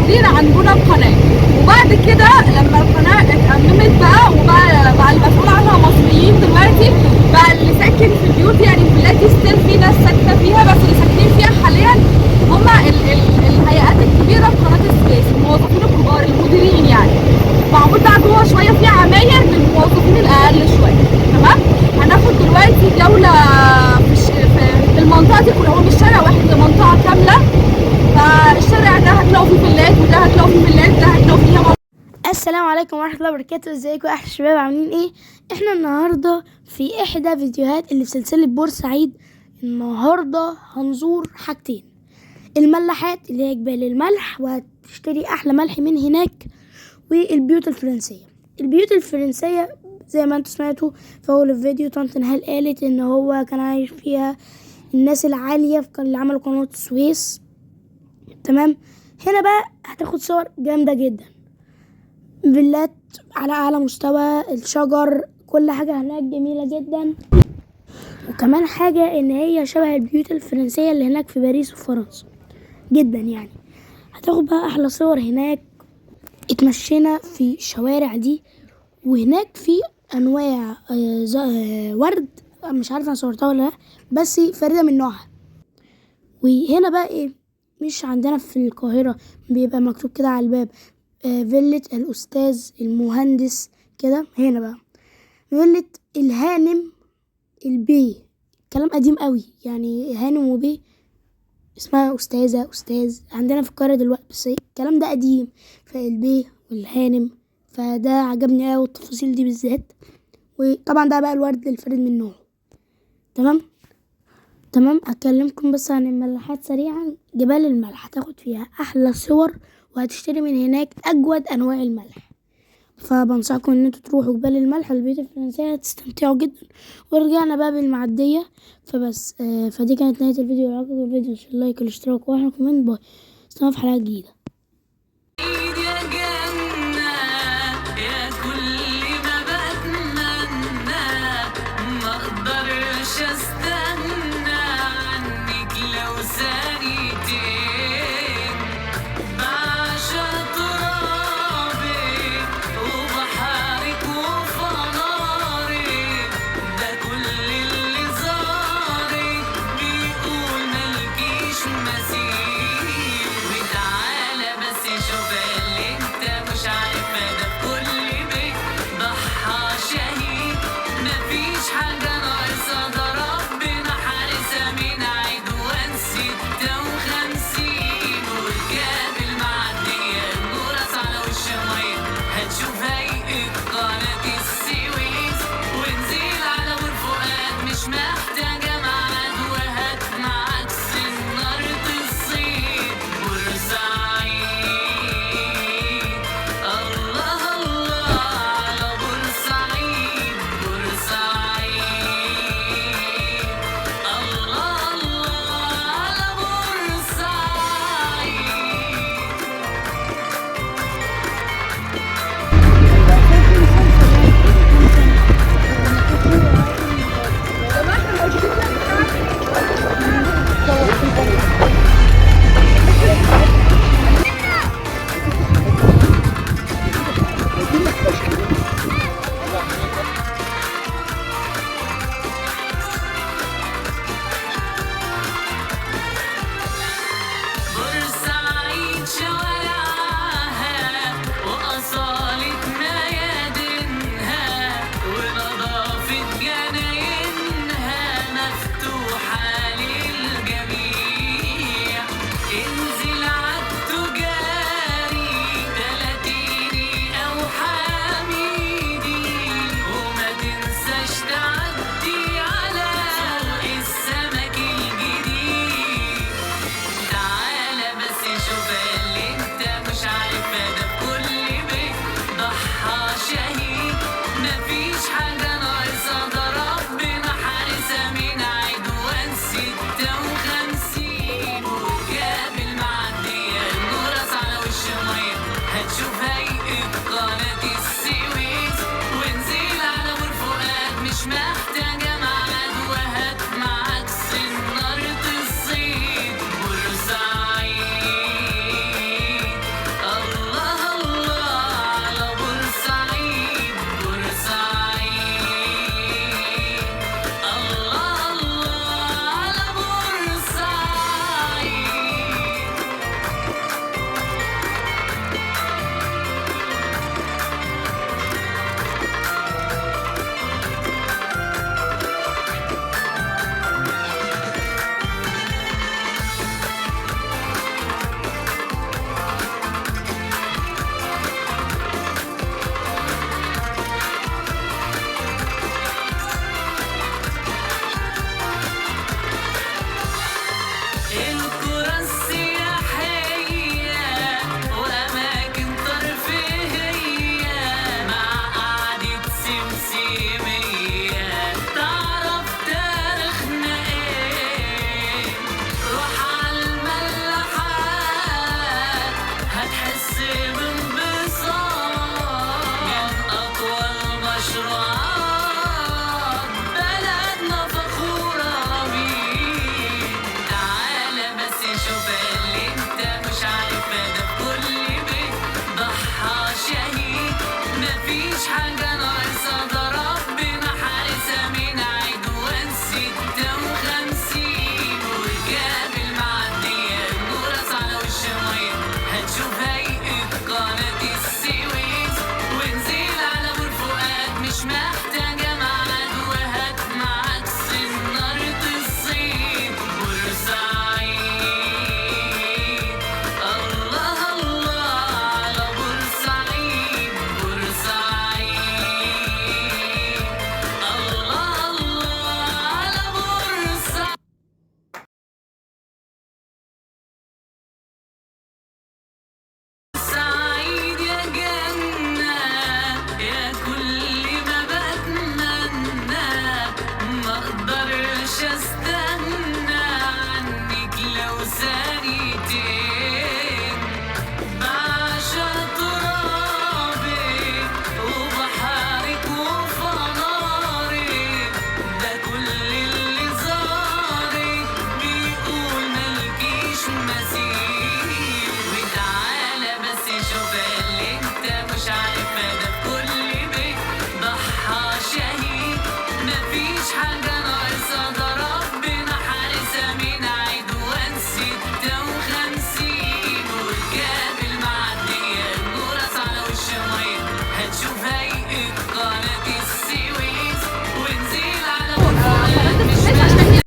تقرير عن بنى القناه. وبعد كده لما القناه اتأممت بقى وبقى المسؤول عنها مصريين دلوقتي، بقى اللي ساكن في البيوت، يعني الفيلات دي ستيل في ناس ساكنه فيها، بس اللي ساكنين فيها حاليا هما الهيئات الكبيره في قناه السويس، الموظفين الكبار المديرين يعني. معمول بقى جوه شويه في عماير للموظفين الاقل شويه. تمام. هناخد دلوقتي جوله في المنطقه دي كلها. هو مش شارع واحد، ده منطقه كامله. فالشارع ده هتلاقوا فيه فيلات، وده هتلاقوا فيه فيلات، ده هتلاقوا فيها. السلام عليكم ورحمة الله وبركاته. ازيكم يا احلى شباب، عاملين ايه؟ احنا النهاردة في احدى فيديوهات اللي في سلسلة بورسعيد. النهاردة هنزور حاجتين: الملاحات اللي هي جبال الملح، وهتشتري احلى ملح من هناك، والبيوت الفرنسية. البيوت الفرنسية زي ما انتوا سمعتوا في اول الفيديو، طنط نهال قالت ان هو كان عايش فيها الناس العالية اللي عملوا قناة السويس. تمام. هنا بقى هتاخد صور جامدة جدا، فيلات على اعلى مستوى، الشجر، كل حاجة هناك جميلة جدا. وكمان حاجة ان هي شبه البيوت الفرنسية اللي هناك في باريس وفرنسا جدا يعني. هتاخد بقى احلى صور هناك. اتمشينا في الشوارع دي، وهناك في انواع ورد، مش عارفة انا صورتها ولا لا، بس فريدة من نوعها. وهنا بقى ايه، مش عندنا في القاهرة بيبقى مكتوب كده على الباب فيلة الأستاذ المهندس كده. هنا بقى فيلة الهانم البي، كلام قديم قوي يعني، هانم وبي اسمها أستاذة أستاذ عندنا في القاهرة دلوقتي، بس الكلام ده قديم. فالبي والهانم، فده عجبني قوي التفاصيل دي بالذات. وطبعا ده بقى الورد الفريد من نوعه. تمام. اكلمكم بس عن الملاحات سريعا. جبال الملح هتاخد فيها احلى صور، وهتشتري من هناك اجود انواع الملح. فبنصحكم ان انتوا تروحوا جبال الملح والبيوت الفرنسية، هتستمتعوا جدا. ورجعنا بقى بالمعدية. فبس فدي كانت نهاية الفيديو. لو عجبكم الفيديو مش اللايك والاشتراك واحنا كومنت. باي. استنوا في حلقة جديدة. مفيش حاجة ناقصة، ده ربنا حارسها من عيد وانسي صدى